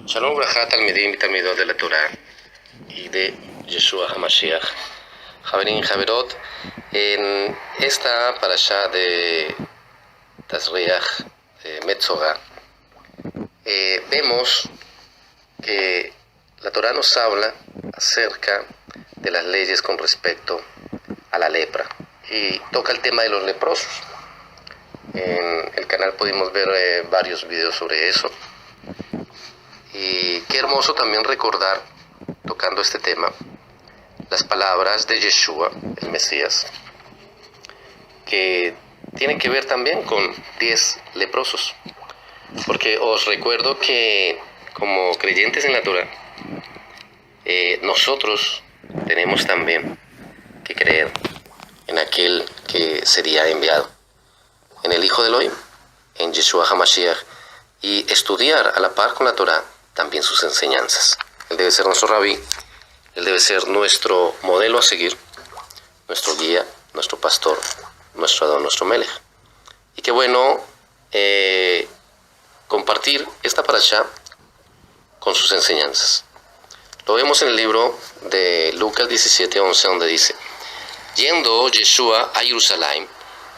Shalom Braja, Talmidim y Talmidot de la Torah y de Yeshua HaMashiach. Javerín Javerot, en esta parashá de Tazriach, de Metzorah, vemos que la Torah nos habla acerca de las leyes con respecto a la lepra y toca el tema de los leprosos. En el canal pudimos ver varios videos sobre eso. Y qué hermoso también recordar, tocando este tema, las palabras de Yeshua, el Mesías, que tienen que ver también con 10 leprosos. Porque os recuerdo que como creyentes en la Torah, nosotros tenemos también que creer en aquel que sería enviado, en el Hijo de Elohim, en Yeshua HaMashiach, y estudiar a la par con la Torah también sus enseñanzas. Él debe ser nuestro rabí, él debe ser nuestro modelo a seguir, nuestro guía, nuestro pastor, nuestro Adón, nuestro Melech. Y qué bueno compartir esta parashá con sus enseñanzas. Lo vemos en el libro de Lucas 17:11, donde dice: yendo Yeshua a Jerusalén,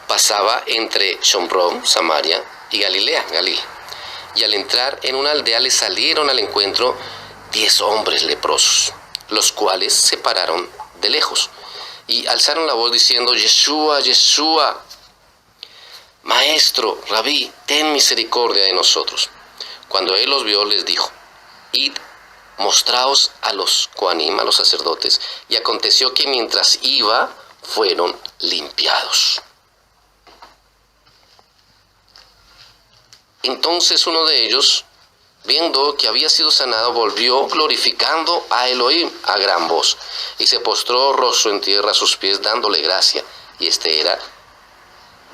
pasaba entre Shomrón, Samaria, y Galilea, Galil. Y al entrar en una aldea le salieron al encuentro 10 hombres leprosos, los cuales se pararon de lejos y alzaron la voz diciendo: Yeshua, Yeshua, Maestro, Rabí, ten misericordia de nosotros. Cuando él los vio, les dijo: id, mostraos a los Kohanim, a los sacerdotes. Y aconteció que mientras iba, fueron limpiados. Entonces uno de ellos, viendo que había sido sanado, volvió glorificando a Elohim a gran voz, y se postró rostro en tierra a sus pies, dándole gracia. Y este era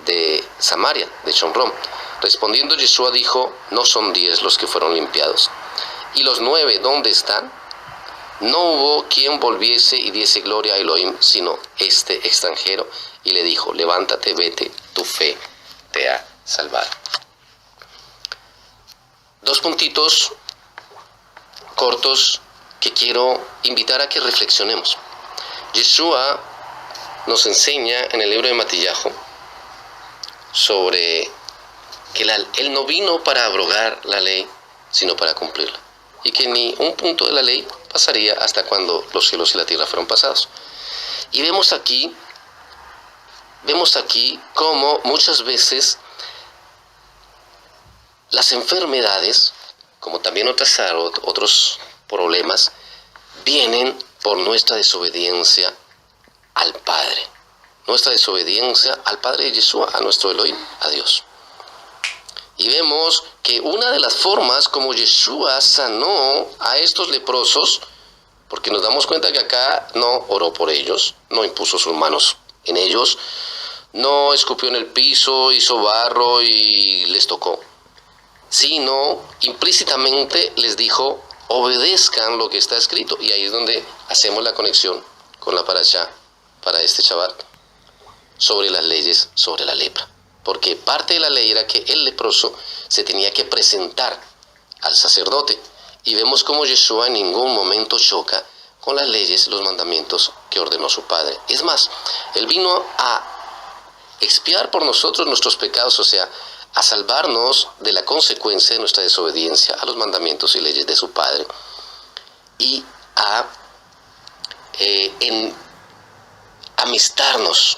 de Samaria, de Shomrón. Respondiendo Yeshua dijo: no son 10 los que fueron limpiados. ¿Y los 9 dónde están? No hubo quien volviese y diese gloria a Elohim, sino este extranjero. Y le dijo: levántate, vete, tu fe te ha salvado. 2 puntitos cortos que quiero invitar a que reflexionemos. Yeshua nos enseña en el libro de Matillahu sobre que él no vino para abrogar la ley, sino para cumplirla. Y que ni un punto de la ley pasaría hasta cuando los cielos y la tierra fueron pasados. Y vemos aquí cómo muchas veces las enfermedades, como también otros problemas, vienen por nuestra desobediencia al Padre. Nuestra desobediencia al Padre de Yeshua, a nuestro Elohim, a Dios. Y vemos que una de las formas como Yeshua sanó a estos leprosos, porque nos damos cuenta que acá no oró por ellos, no impuso sus manos en ellos, no escupió en el piso, hizo barro y les tocó, sino implícitamente les dijo: obedezcan lo que está escrito. Y ahí es donde hacemos la conexión con la parashá para este Shabbat sobre las leyes sobre la lepra. Porque parte de la ley era que el leproso se tenía que presentar al sacerdote. Y vemos cómo Yeshua en ningún momento choca con las leyes, los mandamientos que ordenó su Padre. Es más, él vino a expiar por nosotros nuestros pecados, o sea, a salvarnos de la consecuencia de nuestra desobediencia a los mandamientos y leyes de su Padre, y a amistarnos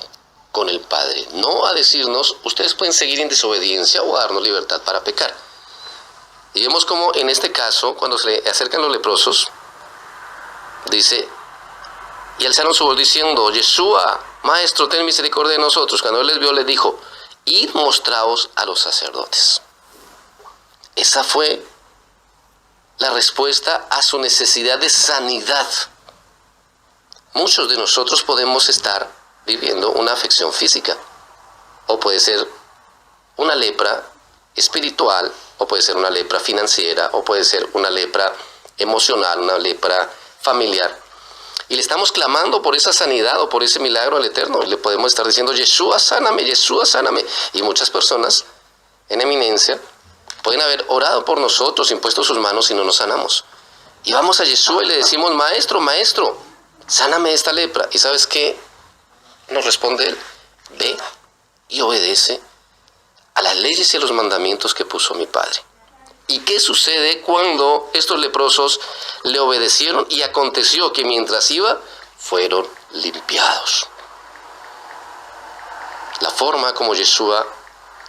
con el Padre, no a decirnos: ustedes pueden seguir en desobediencia, o a darnos libertad para pecar. Y vemos como en este caso, cuando se le acercan los leprosos, dice: y alzaron su voz diciendo: Yeshua, Maestro, ten misericordia de nosotros. Cuando él les vio, les dijo: id, mostraos a los sacerdotes. Esa fue la respuesta a su necesidad de sanidad. Muchos de nosotros podemos estar viviendo una afección física, o puede ser una lepra espiritual, o puede ser una lepra financiera, o puede ser una lepra emocional, una lepra familiar. Y le estamos clamando por esa sanidad o por ese milagro al Eterno. Le podemos estar diciendo: Yeshua, sáname, Yeshua, sáname. Y muchas personas en eminencia Pueden haber orado por nosotros, impuesto sus manos y no nos sanamos. Y vamos a Yeshua y le decimos, maestro, maestro, sáname de esta lepra. ¿Y sabes qué nos responde él? Ve y obedece a las leyes y a los mandamientos que puso mi Padre. ¿Y qué sucede cuando estos leprosos le obedecieron? Y aconteció que mientras iba, fueron limpiados. La forma como Yeshua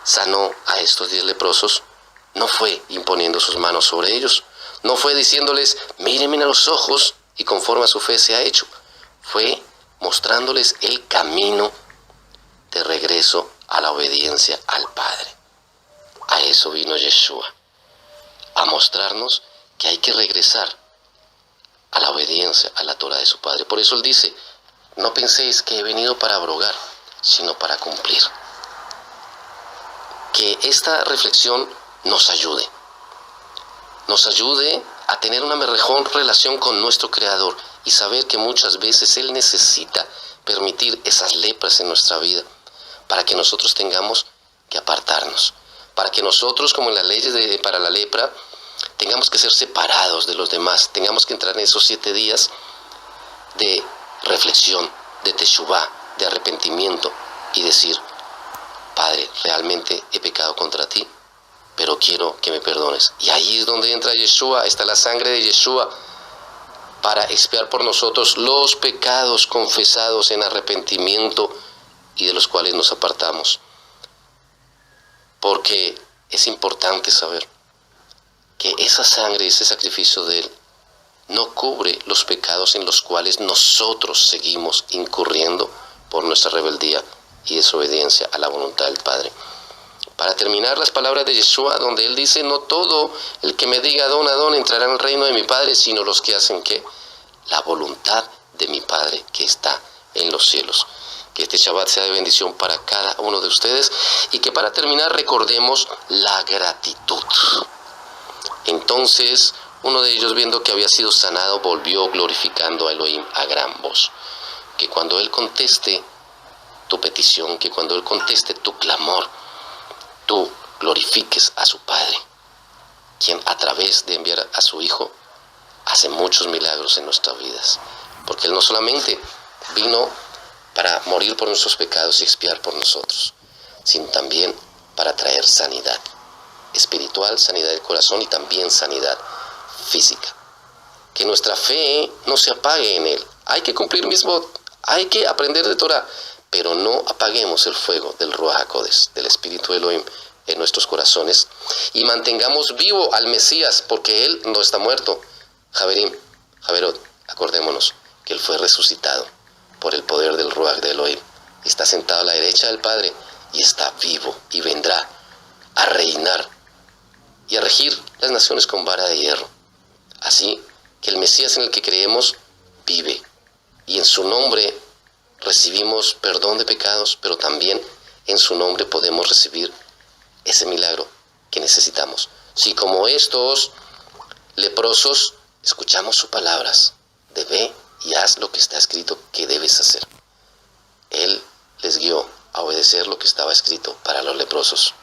sanó a estos 10 leprosos no fue imponiendo sus manos sobre ellos, no fue diciéndoles, mírenme a los ojos y conforme a su fe se ha hecho. Fue mostrándoles el camino de regreso a la obediencia al Padre. A eso vino Yeshua, a mostrarnos que hay que regresar a la obediencia a la Torah de su Padre. Por eso él dice, no penséis que he venido para abrogar, sino para cumplir. Que esta reflexión nos ayude a tener una mejor relación con nuestro Creador y saber que muchas veces Él necesita permitir esas lepras en nuestra vida para que nosotros tengamos que apartarnos, para que nosotros, como en las leyes para la lepra, tengamos que ser separados de los demás, tengamos que entrar en esos 7 días de reflexión, de teshuvá, de arrepentimiento y decir, Padre, realmente he pecado contra ti, pero quiero que me perdones. Y ahí es donde entra Yeshua, está la sangre de Yeshua para expiar por nosotros los pecados confesados en arrepentimiento y de los cuales nos apartamos. Porque es importante saber que esa sangre, ese sacrificio de Él, no cubre los pecados en los cuales nosotros seguimos incurriendo por nuestra rebeldía y desobediencia a la voluntad del Padre. Para terminar, las palabras de Yeshua, donde Él dice, no todo el que me diga Adón, Adón entrará en el reino de mi Padre, sino los que hacen ¿qué? La voluntad de mi Padre que está en los cielos. Que este Shabbat sea de bendición para cada uno de ustedes y que para terminar recordemos la gratitud. Entonces, uno de ellos, viendo que había sido sanado, volvió glorificando a Elohim a gran voz. Que cuando Él conteste tu petición, que cuando Él conteste tu clamor, tú glorifiques a su Padre, quien a través de enviar a su Hijo hace muchos milagros en nuestras vidas. Porque Él no solamente vino para morir por nuestros pecados y expiar por nosotros, sino también para traer sanidad espiritual, sanidad del corazón y también sanidad física. Que nuestra fe no se apague en Él. Hay que cumplir mismo, hay que aprender de Torah, pero no apaguemos el fuego del Ruach HaKodesh, del Espíritu de Elohim en nuestros corazones y mantengamos vivo al Mesías, porque Él no está muerto. Javerot, acordémonos que Él fue resucitado por el poder del Ruach de Elohim. Está sentado a la derecha del Padre y está vivo y vendrá a reinar y a regir las naciones con vara de hierro. Así que el Mesías en el que creemos vive y en su nombre recibimos perdón de pecados, pero también en su nombre podemos recibir ese milagro que necesitamos. Si como estos leprosos escuchamos sus palabras de ve y haz lo que está escrito que debes hacer. Él les guió a obedecer lo que estaba escrito para los leprosos.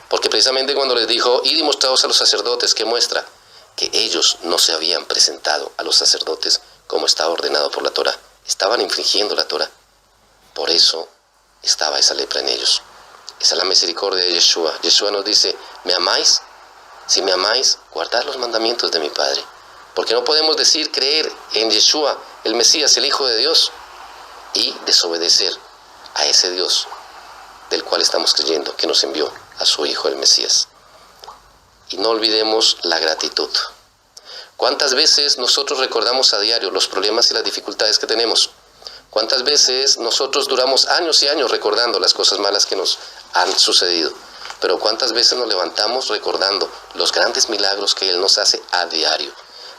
Porque precisamente cuando les dijo, id y mostraos a los sacerdotes, que muestra que ellos no se habían presentado a los sacerdotes como estaba ordenado por la Torah. Estaban infringiendo la Torah. Por eso estaba esa lepra en ellos. Esa es la misericordia de Yeshua. Yeshua nos dice, ¿me amáis? Si me amáis, guardad los mandamientos de mi Padre. Porque no podemos decir creer en Yeshua, el Mesías, el Hijo de Dios, y desobedecer a ese Dios del cual estamos creyendo, que nos envió a su Hijo, el Mesías. Y no olvidemos la gratitud. ¿Cuántas veces nosotros recordamos a diario los problemas y las dificultades que tenemos? ¿Cuántas veces nosotros duramos años y años recordando las cosas malas que nos han sucedido? Pero ¿cuántas veces nos levantamos recordando los grandes milagros que Él nos hace a diario?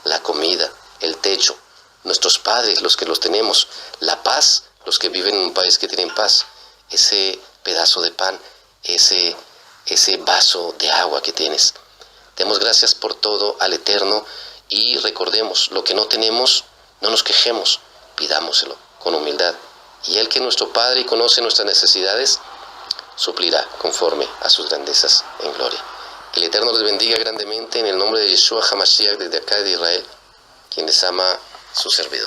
La comida, el techo, nuestros padres, los que los tenemos, la paz, los que viven en un país que tienen paz, ese pedazo de pan, ese vaso de agua que tienes. Demos gracias por todo al Eterno y recordemos, lo que no tenemos, no nos quejemos, pidámoselo con humildad. Y Él, que es nuestro Padre y conoce nuestras necesidades, suplirá conforme a sus grandezas en gloria. Que el Eterno les bendiga grandemente en el nombre de Yeshua HaMashiach desde acá de Israel, quien les ama su servidor.